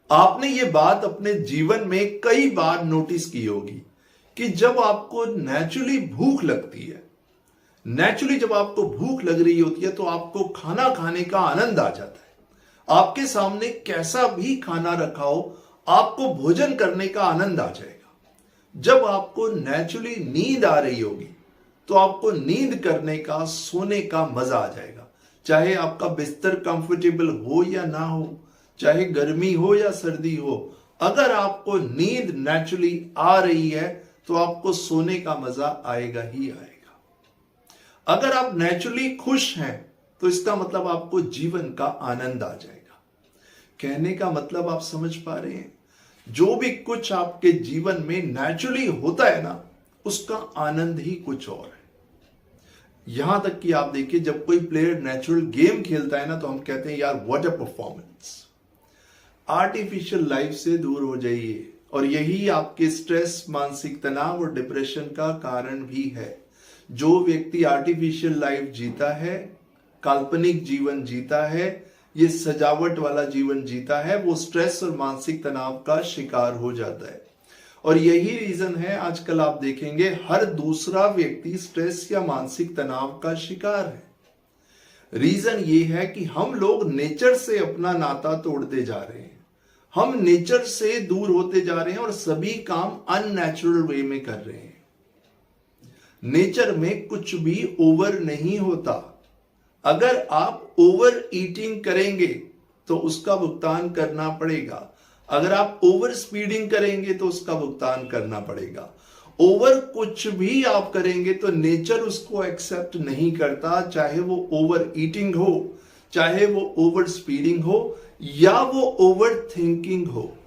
आपने ये बात अपने जीवन में कई बार नोटिस की होगी कि जब आपको नेचुरली भूख लगती है, जब आपको भूख लग रही होती है तो आपको खाना खाने का आनंद आ जाता है। आपके सामने कैसा भी खाना रखा हो, आपको भोजन करने का आनंद आ जाएगा। जब आपको नेचुरली नींद आ रही होगी तो आपको नींद करने का, सोने का मजा आ जाएगा। चाहे आपका बिस्तर कंफर्टेबल हो या ना हो, चाहे गर्मी हो या सर्दी हो, अगर आपको नींद नेचुरली आ रही है तो आपको सोने का मजा आएगा ही आएगा। अगर आप नेचुरली खुश हैं तो इसका मतलब आपको जीवन का आनंद आ जाएगा। कहने का मतलब आप समझ पा रहे हैं? जो भी कुछ आपके जीवन में नेचुरली होता है ना, उसका आनंद ही कुछ और है। यहां तक कि आप देखिए, जब कोई प्लेयर नेचुरल गेम खेलता है ना तो हम कहते हैं यार what a performance. Artificial life से दूर हो जाइए, और यही आपके स्ट्रेस, मानसिक तनाव और डिप्रेशन का कारण भी है। जो व्यक्ति आर्टिफिशियल लाइफ जीता है, काल्पनिक जीवन जीता है, ये सजावट वाला जीवन जीता है, वो स्ट्रेस और मानसिक तनाव का शिकार हो जाता है। और यही रीजन है, आजकल आप देखेंगे हर दूसरा व्यक्ति स्ट्रेस या मानसिक तनाव का शिकार है। रीजन ये है कि हम लोग नेचर से अपना नाता तोड़ते जा रहे हैं, हम नेचर से दूर होते जा रहे हैं और सभी काम अननेचुरल वे में कर रहे हैं। नेचर में कुछ भी ओवर नहीं होता। अगर आप ओवर ईटिंग करेंगे तो उसका भुगतान करना पड़ेगा। अगर आप ओवर स्पीडिंग करेंगे तो उसका भुगतान करना पड़ेगा। ओवर कुछ भी आप करेंगे तो नेचर उसको एक्सेप्ट नहीं करता, चाहे वो ओवर ईटिंग हो, चाहे वो ओवर स्पीडिंग हो, या वो ओवर थिंकिंग हो।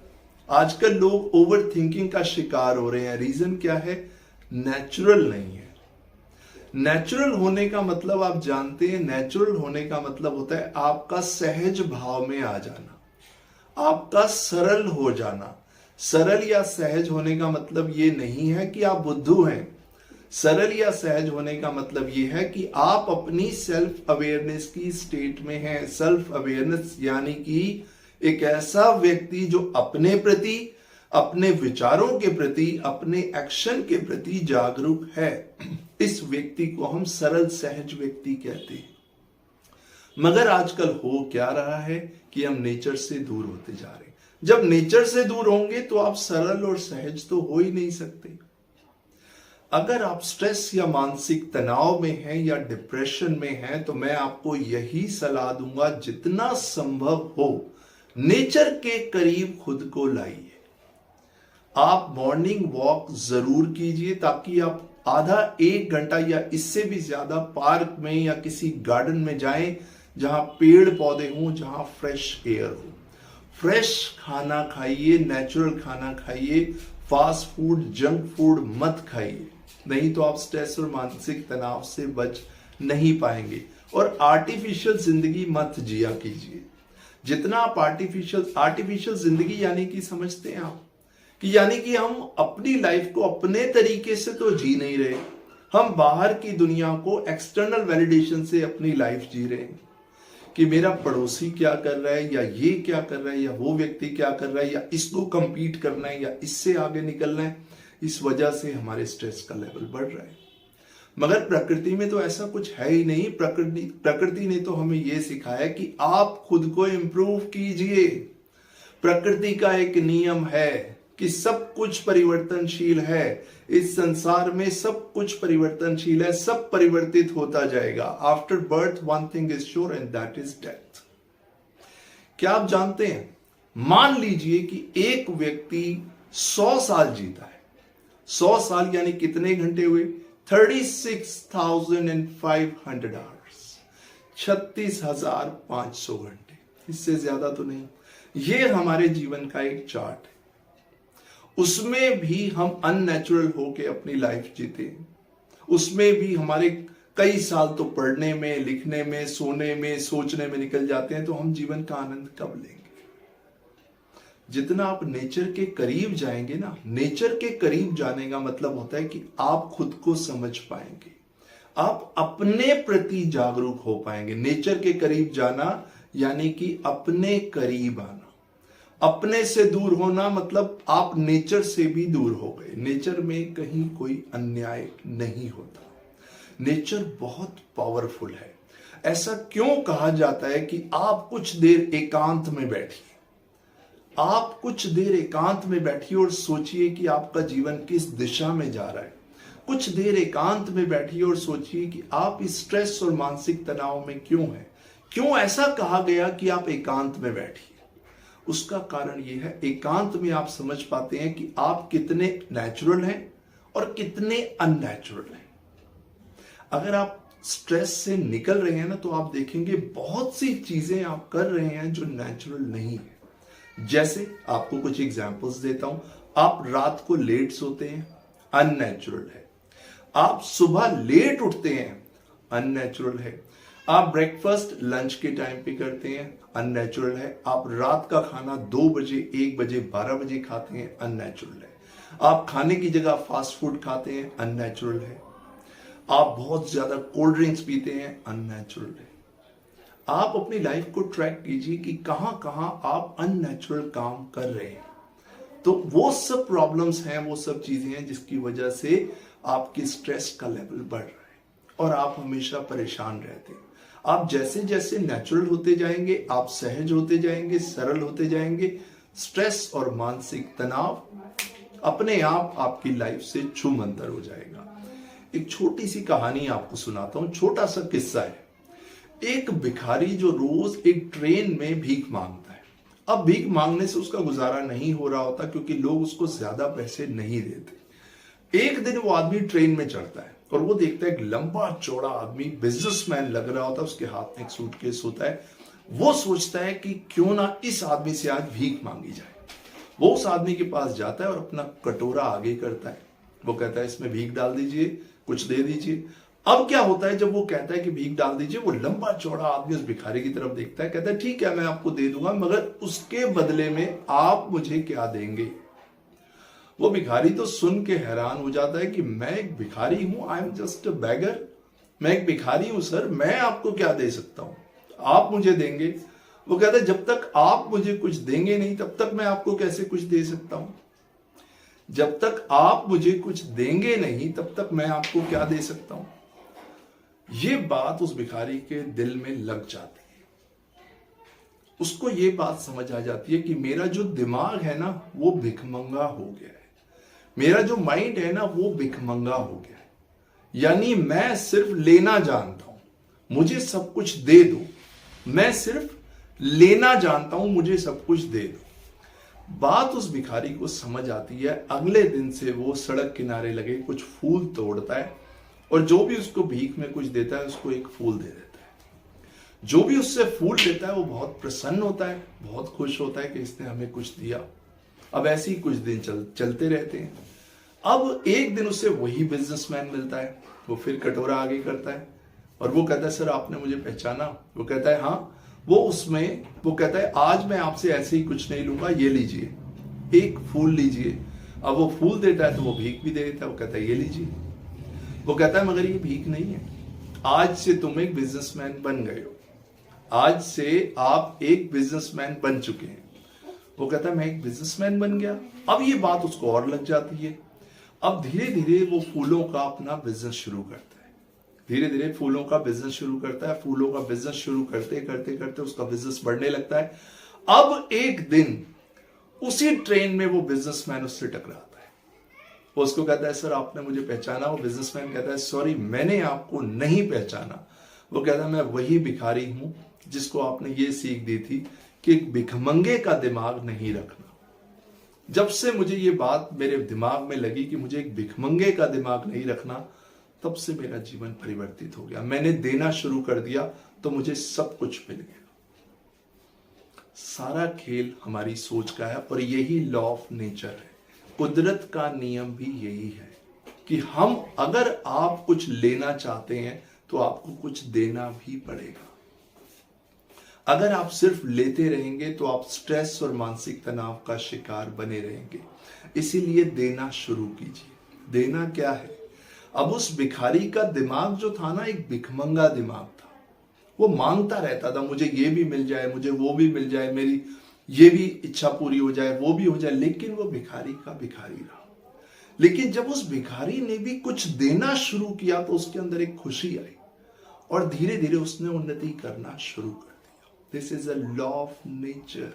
आजकल लोग ओवर थिंकिंग का शिकार हो रहे हैं। रीजन क्या है? नेचुरल नहीं है। नेचुरल होने का मतलब आप जानते हैं, नेचुरल होने का मतलब होता है आपका सहज भाव में आ जाना, आपका सरल हो जाना। सरल या सहज होने का मतलब ये नहीं है कि आप बुद्धू हैं। सरल या सहज होने का मतलब ये है कि आप अपनी सेल्फ अवेयरनेस की स्टेट में हैं। सेल्फ अवेयरनेस यानी कि एक ऐसा व्यक्ति जो अपने प्रति, अपने विचारों के प्रति, अपने एक्शन के प्रति जागरूक है। इस व्यक्ति को हम सरल सहज व्यक्ति कहते हैं। मगर आजकल हो क्या रहा है कि हम नेचर से दूर होते जा रहे हैं। जब नेचर से दूर होंगे तो आप सरल और सहज तो हो ही नहीं सकते। अगर आप स्ट्रेस या मानसिक तनाव में हैं या डिप्रेशन में हैं तो मैं आपको यही सलाह दूंगा, जितना संभव हो नेचर के करीब खुद को लाइए। आप मॉर्निंग वॉक जरूर कीजिए, ताकि आप आधा 1 घंटा या इससे भी ज्यादा पार्क में या किसी गार्डन में जाएं जहां पेड़ पौधे हों, जहां फ्रेश एयर हो। फ्रेश खाना खाइए, नेचुरल खाना खाइए। फास्ट फूड, जंक फूड मत खाइए, नहीं तो आप स्ट्रेस और मानसिक तनाव से बच नहीं पाएंगे। और आर्टिफिशियल जिंदगी मत जिया कीजिए। जितना आप आर्टिफिशियल जिंदगी यानी कि समझते हैं आप कि यानी कि हम अपनी लाइफ को अपने तरीके से तो जी नहीं रहे, हम बाहर की दुनिया को एक्सटर्नल वैलिडेशन से अपनी लाइफ जी रहे हैं कि मेरा पड़ोसी क्या कर रहा है, या ये क्या कर रहा है, या वो व्यक्ति क्या कर रहा है, या इसको compete करना है, या इससे आगे निकलना है। इस वजह से हमारे स्ट्रेस का लेवल बढ़ रहा है। मगर प्रकृति में तो ऐसा कुछ है ही नहीं। प्रकृति ने तो हमें यह सिखाया कि आप खुद को इंप्रूव कीजिए। प्रकृति का एक नियम है कि सब कुछ परिवर्तनशील है। इस संसार में सब कुछ परिवर्तनशील है, सब परिवर्तित होता जाएगा। After birth one thing is sure and that is death. क्या आप जानते हैं, मान लीजिए कि एक व्यक्ति 100 साल जीता है। 100 साल यानी कितने घंटे हुए? 36,500 आवर्स, 36,500 घंटे, इससे ज्यादा तो नहीं। ये हमारे जीवन का एक चार्ट है। उसमें भी हम अननेचुरल होके अपनी लाइफ जीते हैं। उसमें भी हमारे कई साल तो पढ़ने में, लिखने में, सोने में, सोचने में निकल जाते हैं। तो हम जीवन का आनंद कब लेंगे? जितना आप नेचर के करीब जाएंगे ना, नेचर के करीब जाने का मतलब होता है कि आप खुद को समझ पाएंगे, आप अपने प्रति जागरूक हो पाएंगे। नेचर के करीब जाना यानी कि अपने करीब आना। अपने से दूर होना मतलब आप नेचर से भी दूर हो गए। नेचर में कहीं कोई अन्याय नहीं होता। नेचर बहुत पावरफुल है। ऐसा क्यों कहा जाता है कि आप कुछ देर एकांत में बैठिए, आप कुछ देर एकांत में बैठिए और सोचिए कि आपका जीवन किस दिशा में जा रहा है। कुछ देर एकांत में बैठिए और सोचिए कि आप इस स्ट्रेस और मानसिक तनाव में क्यों हैं। क्यों ऐसा कहा गया कि आप एकांत में बैठिए? उसका कारण यह है, एकांत में आप समझ पाते हैं कि आप कितने नेचुरल हैं और कितने अननेचुरल हैं। अगर आप स्ट्रेस से निकल रहे हैं ना, तो आप देखेंगे बहुत सी चीजें आप कर रहे हैं जो नेचुरल नहीं है। जैसे आपको कुछ एग्जांपल्स देता हूं। आप रात को लेट सोते हैं, अननेचुरल है। आप सुबह लेट उठते हैं, अननेचुरल है। आप ब्रेकफास्ट लंच के टाइम पे करते हैं, अननेचुरल है। आप रात का खाना 2 बजे, 1 बजे, 12 बजे खाते हैं, अननेचुरल है। आप खाने की जगह फास्ट फूड खाते हैं, अननेचुरल है। आप बहुत ज्यादा कोल्ड ड्रिंक्स पीते हैं, अननेचुरल है। आप अपनी लाइफ को ट्रैक कीजिए कि कहां कहां आप अननेचुरल काम कर रहे हैं। तो वो सब प्रॉब्लम्स हैं, वो सब चीजें हैं जिसकी वजह से आपकी स्ट्रेस का लेवल बढ़ रहा है और आप हमेशा परेशान रहते हैं। आप जैसे जैसे नेचुरल होते जाएंगे, आप सहज होते जाएंगे, सरल होते जाएंगे, स्ट्रेस और मानसिक तनाव अपने आप आपकी लाइफ से छूमंतर हो जाएगा। एक छोटी सी कहानी आपको सुनाता हूं, छोटा सा किस्सा है। एक भिखारी जो रोज एक ट्रेन में भीख मांगता है। अब भीख मांगने से उसका गुजारा नहीं हो रहा होता क्योंकि लोग उसको ज्यादा पैसे नहीं देते। एक दिन वो आदमी ट्रेन में चढ़ता है और वो देखता है एक लंबा चौड़ा आदमी, बिजनेसमैन लग रहा होता है, उसके हाथ में एक सूटकेस होता है। वो सोचता है कि क्यों ना इस आदमी से आज भीख मांगी जाए। वो उस आदमी के पास जाता है और अपना कटोरा आगे करता है। वो कहता है इसमें भीख डाल दीजिए, कुछ दे दीजिए। अब क्या होता है, जब वो कहता है कि भीख डाल दीजिए, वो लंबा चौड़ा आदमी उस भिखारी की तरफ देखता है, कहता है ठीक है मैं आपको दे दूंगा, मगर उसके बदले में आप मुझे क्या देंगे? वो भिखारी तो सुन के हैरान हो जाता है कि मैं एक भिखारी हूं, आई एम जस्ट अ बेगर, मैं एक भिखारी हूं सर, मैं आपको क्या दे सकता हूं, आप मुझे देंगे? वो कहता है जब तक आप मुझे कुछ देंगे नहीं तब तक मैं आपको कैसे कुछ दे सकता हूं? जब तक आप मुझे कुछ देंगे नहीं तब तक मैं आपको क्या दे सकता हूं? ये बात उस भिखारी के दिल में लग जाती है। उसको ये बात समझ आ जाती है कि मेरा जो दिमाग है ना वो भिखमंगा हो गया है, मेरा जो माइंड है ना वो भिखमंगा हो गया है। यानी मैं सिर्फ लेना जानता हूं, मुझे सब कुछ दे दो। मैं सिर्फ लेना जानता हूं, मुझे सब कुछ दे दो। बात उस भिखारी को समझ आती है। अगले दिन से वो सड़क किनारे लगे कुछ फूल तोड़ता है और जो भी उसको भीख में कुछ देता है उसको एक फूल दे देता है। जो भी उससे फूल लेता है वो बहुत प्रसन्न होता है, बहुत खुश होता है कि इसने हमें कुछ दिया। अब ऐसे ही कुछ दिन चलते रहते हैं। अब एक दिन उससे वही बिजनेसमैन मिलता है। वो फिर कटोरा आगे करता है और वो कहता है सर आपने मुझे पहचाना? वो कहता है हाँ। वो कहता है आज मैं आपसे ऐसे ही कुछ नहीं लूंगा, ये लीजिए, एक फूल लीजिए। अब वो फूल देता है तो वो भीख भी दे देता है। वो कहता है ये लीजिए। वो कहता है मगर ये भीख नहीं है, आज से तुम एक बिजनेसमैन बन गए हो, आज से आप एक बिजनेसमैन बन चुके हैं। वो कहता है मैं एक बिजनेसमैन बन गया। अब ये बात उसको और लग जाती है। अब धीरे धीरे वो फूलों का अपना बिजनेस शुरू करता है। धीरे धीरे फूलों का बिजनेस शुरू करता है। फूलों का बिजनेस शुरू करते करते करते उसका बिजनेस बढ़ने लगता है। अब एक दिन उसी ट्रेन में वो बिजनेसमैन उससे टकराता है। वो उसको कहता है सर आपने मुझे पहचाना? वो बिजनेसमैन कहता है सॉरी मैंने आपको नहीं पहचाना। वो कहता है मैं वही भिखारी हूं जिसको आपने ये सीख दी थी कि भिखमंगे का दिमाग नहीं रखना। जब से मुझे ये बात मेरे दिमाग में लगी कि मुझे एक भिखमंगे का दिमाग नहीं रखना, तब से मेरा जीवन परिवर्तित हो गया। मैंने देना शुरू कर दिया तो मुझे सब कुछ मिल गया। सारा खेल हमारी सोच का है और यही लॉ ऑफ नेचर है। कुदरत का नियम भी यही है कि हम अगर आप कुछ लेना चाहते हैं तो आपको कुछ देना भी पड़ेगा। अगर आप सिर्फ लेते रहेंगे तो आप स्ट्रेस और मानसिक तनाव का शिकार बने रहेंगे। इसीलिए देना शुरू कीजिए। देना क्या है? अब उस भिखारी का दिमाग जो था ना, एक भिखमंगा दिमाग था। वो मांगता रहता था मुझे ये भी मिल जाए, मुझे वो भी मिल जाए, मेरी ये भी इच्छा पूरी हो जाए, वो भी हो जाए, लेकिन वो भिखारी का भिखारी रहा। लेकिन जब उस भिखारी ने भी कुछ देना शुरू किया तो उसके अंदर एक खुशी आई और धीरे धीरे उसने उन्नति करना शुरू कर दिया। This is a law of nature.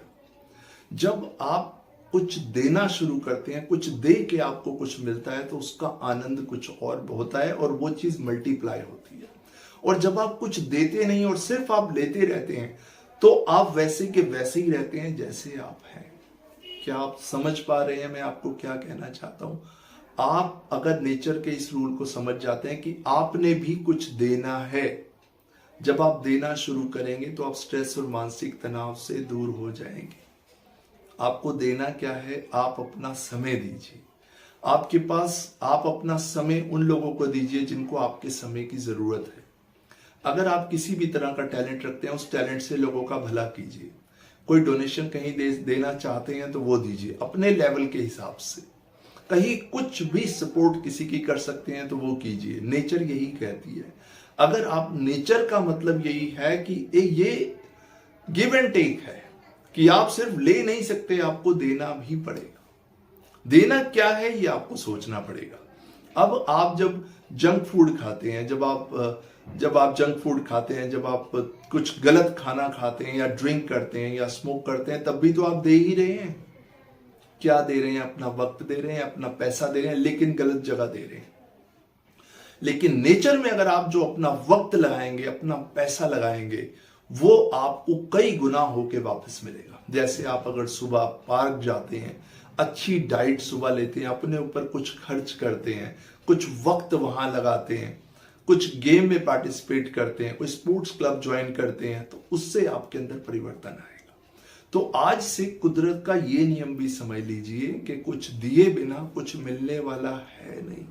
जब आप कुछ देना शुरू करते हैं, कुछ दे के आपको कुछ मिलता है तो उसका आनंद कुछ और होता है और वो चीज मल्टीप्लाई होती है। और जब आप कुछ देते नहीं और सिर्फ आप लेते रहते हैं तो आप वैसे के वैसे ही रहते हैं जैसे आप हैं। क्या आप समझ पा रहे हैं मैं आपको क्या कहना चाहता हूं? आप अगर नेचर के इस रूल को समझ जाते हैं कि आपने भी कुछ देना है, जब आप देना शुरू करेंगे तो आप स्ट्रेस और मानसिक तनाव से दूर हो जाएंगे। आपको देना क्या है? आप अपना समय दीजिए। आपके पास आप अपना समय उन लोगों को दीजिए जिनको आपके समय की जरूरत है। अगर आप किसी भी तरह का टैलेंट रखते हैं, उस टैलेंट से लोगों का भला कीजिए। कोई डोनेशन कहीं देना चाहते हैं तो वो दीजिए अपने लेवल के हिसाब से। कहीं कुछ भी सपोर्ट किसी की कर सकते हैं तो वो कीजिए। नेचर यही कहती है। अगर आप नेचर का मतलब यही है कि ये गिव एंड टेक है कि आप सिर्फ ले नहीं सकते, आपको देना भी पड़ेगा। देना क्या है ये आपको सोचना पड़ेगा। अब आप जब जंक फूड खाते हैं, जब आप जंक फूड खाते हैं, जब आप कुछ गलत खाना खाते हैं या ड्रिंक करते हैं या स्मोक करते हैं, तब भी तो आप दे ही रहे हैं। क्या दे रहे हैं? अपना वक्त दे रहे हैं, अपना पैसा दे रहे हैं, लेकिन गलत जगह दे रहे हैं। लेकिन नेचर में अगर आप जो अपना वक्त लगाएंगे, अपना पैसा लगाएंगे, वो आपको कई गुना होके वापस मिलेगा। जैसे आप अगर सुबह पार्क जाते हैं, अच्छी डाइट सुबह लेते हैं, अपने ऊपर कुछ खर्च करते हैं, कुछ वक्त वहां लगाते हैं, कुछ गेम में पार्टिसिपेट करते हैं, कोई स्पोर्ट्स क्लब ज्वाइन करते हैं, तो उससे आपके अंदर परिवर्तन आएगा। तो आज से कुदरत का ये नियम भी समझ लीजिए कि कुछ दिए बिना कुछ मिलने वाला है नहीं।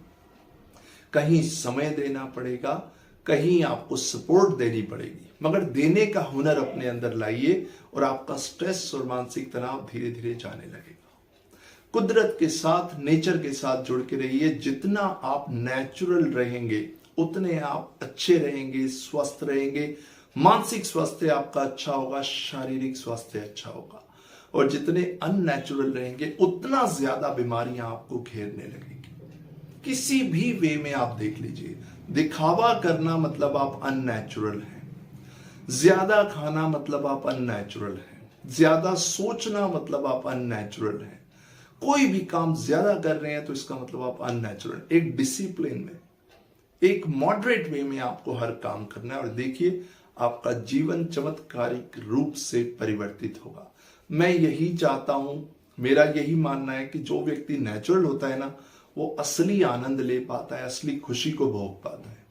कहीं समय देना पड़ेगा, कहीं आपको सपोर्ट देनी पड़ेगी, मगर देने का हुनर अपने अंदर लाइए और आपका स्ट्रेस और मानसिक तनाव धीरे धीरे जाने लगेगा। कुदरत के साथ, नेचर के साथ जुड़ के रहिए। जितना आप नेचुरल रहेंगे उतने आप अच्छे रहेंगे, स्वस्थ रहेंगे। मानसिक स्वास्थ्य आपका अच्छा होगा, शारीरिक स्वास्थ्य अच्छा होगा। और जितने अननेचुरल रहेंगे उतना ज्यादा बीमारियां आपको घेरने लगेंगी। किसी भी वे में आप देख लीजिए, दिखावा करना मतलब आप अननेचुरल हैं, ज्यादा खाना मतलब आप अननेचुरल हैं, ज्यादा सोचना मतलब आप अननेचुरल हैं, कोई भी काम ज्यादा कर रहे हैं तो इसका मतलब आप अननेचुरल। एक डिसिप्लिन में, एक मॉडरेट वे में आपको हर काम करना है और देखिए आपका जीवन चमत्कारिक रूप से परिवर्तित होगा। मैं यही चाहता हूं, मेरा यही मानना है कि जो व्यक्ति नेचुरल होता है ना, वो असली आनंद ले पाता है, असली खुशी को भोग पाता है।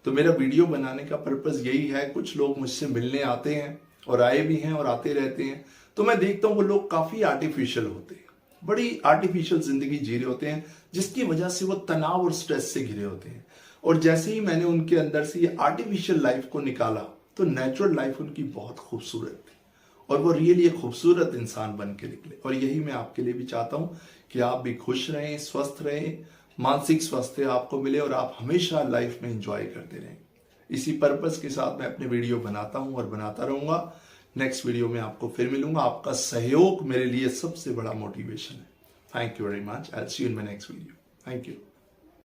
तो मेरा वीडियो बनाने का पर्पस यही है। कुछ लोग मुझसे मिलने आते हैं और आए भी हैं और आते रहते हैं, तो मैं देखता हूं वो लोग काफी आर्टिफिशियल होते हैं, बड़ी आर्टिफिशियल जिंदगी जी रहे होते हैं, जिसकी वजह से वो तनाव और स्ट्रेस से घिरे होते हैं। और जैसे ही मैंने उनके अंदर से ये आर्टिफिशियल लाइफ को निकाला तो नेचुरल लाइफ उनकी बहुत खूबसूरत थी और वो रियली एक खूबसूरत इंसान बन के निकले। और यही मैं आपके लिए भी चाहता हूं कि आप भी खुश रहें, स्वस्थ रहें, मानसिक स्वास्थ्य आपको मिले और आप हमेशा लाइफ में एंजॉय करते रहें। इसी पर्पस के साथ मैं अपने वीडियो बनाता हूं और बनाता रहूंगा। नेक्स्ट वीडियो में आपको फिर मिलूंगा। आपका सहयोग मेरे लिए सबसे बड़ा मोटिवेशन है। Thank you very much. I will see you in my next video. Thank you.